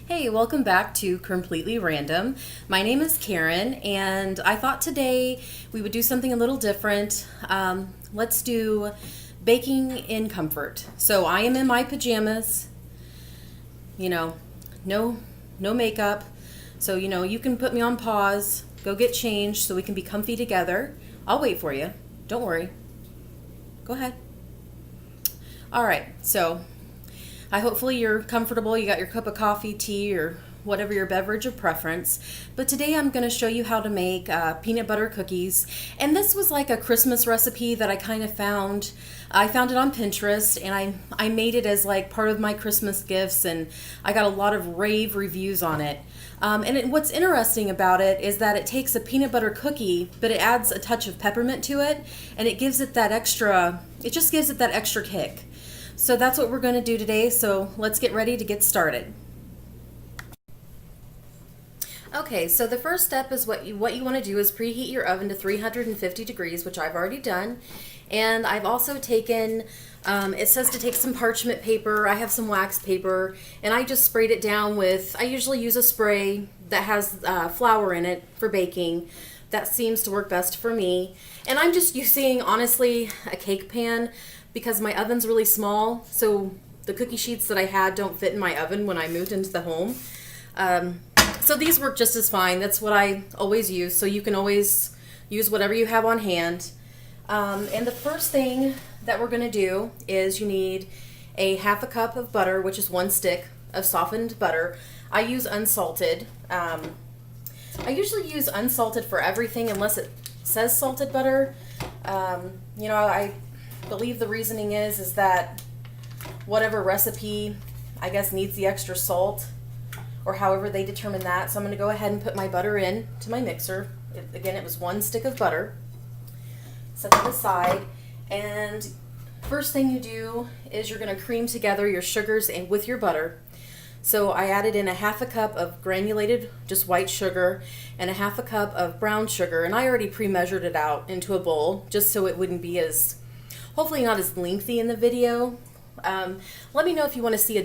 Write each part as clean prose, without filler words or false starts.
Hey, welcome back to Completely Random. My name is Karen, and I thought today we would do something a little different. Let's do baking in comfort. So I am in my pajamas, no makeup. So, you can put me on pause, go get changed so we can be comfy together. I'll wait for you. Don't worry. Go ahead. All right, so hopefully you're comfortable. You got your cup of coffee, tea, or whatever your beverage of preference. But today I'm going to show you how to make peanut butter cookies. And this was like a Christmas recipe that I kind of found. I found it on Pinterest, and I made it as like part of my Christmas gifts, and I got a lot of rave reviews on it. What's interesting about it is that it takes a peanut butter cookie, but it adds a touch of peppermint to it, and it gives it that extra, it just gives it that extra kick. So that's what we're going to do today, so let's get ready to get started. Okay, so the first step is what you want to do is preheat your oven to 350 degrees, which I've already done. And I've also taken, it says to take some parchment paper, I have some wax paper, and I just sprayed it down with, I usually use a spray that has flour in it for baking. That seems to work best for me. And I'm just using, honestly, a cake pan, because my oven's really small, so the cookie sheets that I had don't fit in my oven when I moved into the home. So these work just as fine. That's what I always use, so you can always use whatever you have on hand. And the first thing that we're going to do is you need a half a cup of butter, which is 1 stick of softened butter. I use unsalted. I usually use unsalted for everything unless it says salted butter. I believe the reasoning is that whatever recipe, I guess, needs the extra salt, or however they determine that. So I'm going to go ahead and put my butter in to my mixer. Again, it was 1 stick of butter. Set that aside, and first thing you do is you're going to cream together your sugars and with your butter. So I added in a half a cup of granulated just white sugar and a half a cup of brown sugar, and I already pre-measured it out into a bowl just so it wouldn't be as, hopefully not as lengthy in the video. Let me know if you want to see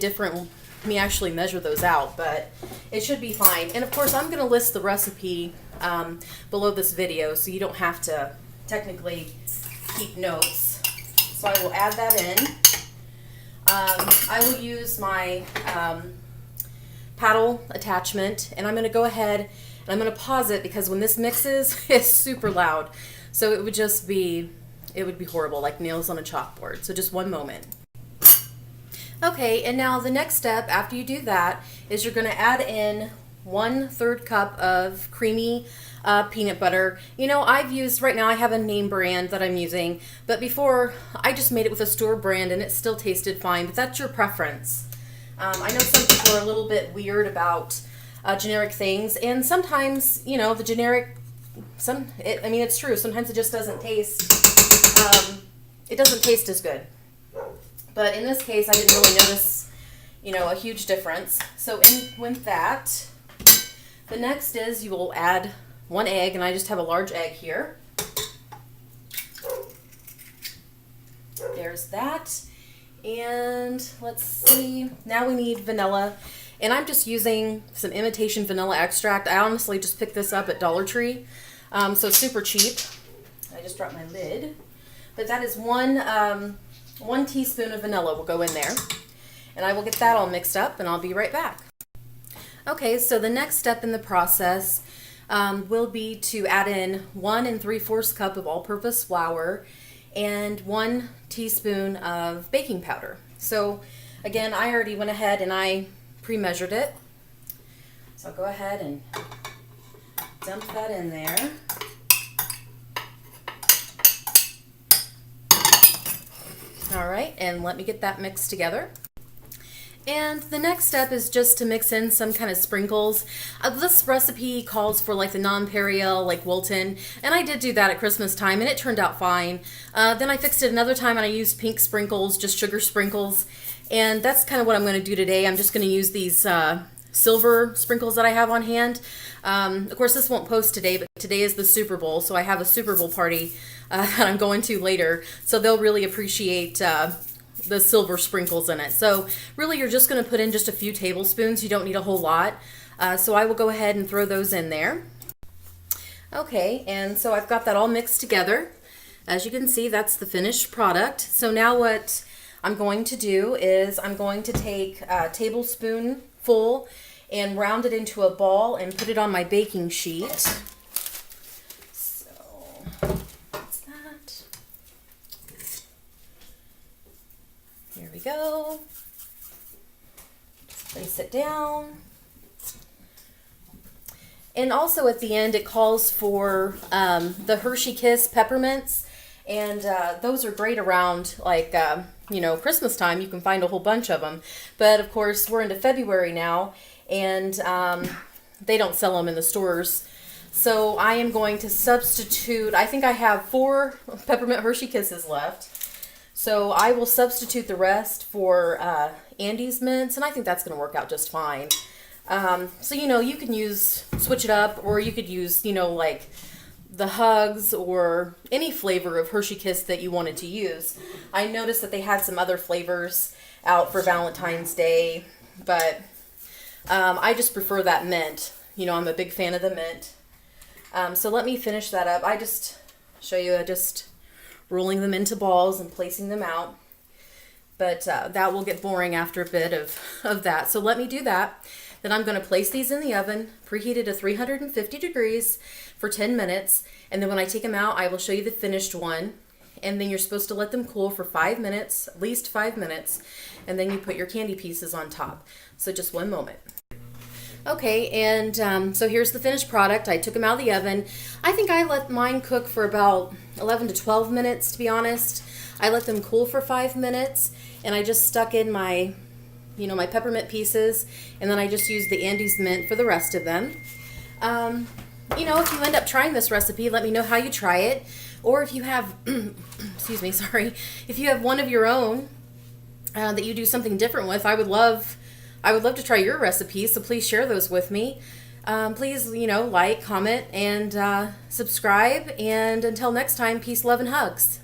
me actually measure those out, but it should be fine. And of course I'm going to list the recipe below this video, so you don't have to technically keep notes. So I will add that in. I will use my paddle attachment, and I'm going to go ahead and I'm going to pause it because when this mixes, it's super loud. So it would be horrible, like nails on a chalkboard. So just one moment. Okay, and now the next step after you do that is you're going to add in 1/3 cup of creamy peanut butter. Right now I have a name brand that I'm using, but before I just made it with a store brand and it still tasted fine, but that's your preference. I know some people are a little bit weird about generic things, and sometimes, the generic, it's true, sometimes it just doesn't taste as good. But in this case, I didn't really notice, a huge difference. So with that, the next is you will add 1 egg, and I just have a large egg here. There's that. And let's see, now we need vanilla. And I'm just using some imitation vanilla extract. I honestly just picked this up at Dollar Tree, so super cheap. I just dropped my lid. But that is 1 teaspoon of vanilla will go in there. And I will get that all mixed up, and I'll be right back. Okay, so the next step in the process will be to add in 1 3/4 cup of all-purpose flour and 1 teaspoon of baking powder. So again, I already went ahead and I pre-measured it. So I'll go ahead and dump that in there. All right, and let me get that mixed together. And the next step is just to mix in some kind of sprinkles. This recipe calls for like the nonpareil, like Wilton, and I did do that at Christmas time, and it turned out fine. Then I fixed it another time, and I used pink sprinkles, just sugar sprinkles, and that's kind of what I'm going to do today. I'm just going to use these silver sprinkles that I have on hand. Of course, this won't post today, but today is the Super Bowl, so I have a Super Bowl party that I'm going to later, so they'll really appreciate the silver sprinkles in it. So really you're just going to put in just a few tablespoons. You don't need a whole lot. So I will go ahead and throw those in there. Okay, and so I've got that all mixed together. As you can see, that's the finished product. So now what I'm going to do is I'm going to take a tablespoonful and round it into a ball and put it on my baking sheet. So that's that. Here we go. Just place it down. And also at the end it calls for the Hershey Kiss peppermints, and those are great around like you know, Christmas time. You can find a whole bunch of them, but of course we're into February now, and they don't sell them in the stores. So I am going to substitute, I think I have 4 peppermint Hershey Kisses left, so I will substitute the rest for Andes mints, and I think that's going to work out just fine. So, you know, you can switch it up, or you could use, you know, like the Hugs or any flavor of Hershey Kiss that you wanted to use. I noticed that they had some other flavors out for Valentine's Day, but I just prefer that mint. You know, I'm a big fan of the mint. So let me finish that up. I just show you just rolling them into balls and placing them out. But that will get boring after a bit of that. So let me do that. Then I'm going to place these in the oven, preheated to 350 degrees for 10 minutes. And then when I take them out, I will show you the finished one. And then you're supposed to let them cool for 5 minutes, at least 5 minutes. And then you put your candy pieces on top. So just one moment. Okay, and so here's the finished product. I took them out of the oven. I think I let mine cook for about 11 to 12 minutes, to be honest. I let them cool for 5 minutes, and I just stuck in my, you know, my peppermint pieces, and then I just used the Andes mint for the rest of them. You know, if you end up trying this recipe, let me know how you try it, or if you have, excuse me, sorry, if you have one of your own that you do something different with, I would love to try your recipes, so please share those with me. Please, you know, like, comment, and subscribe, and until next time, peace, love, and hugs.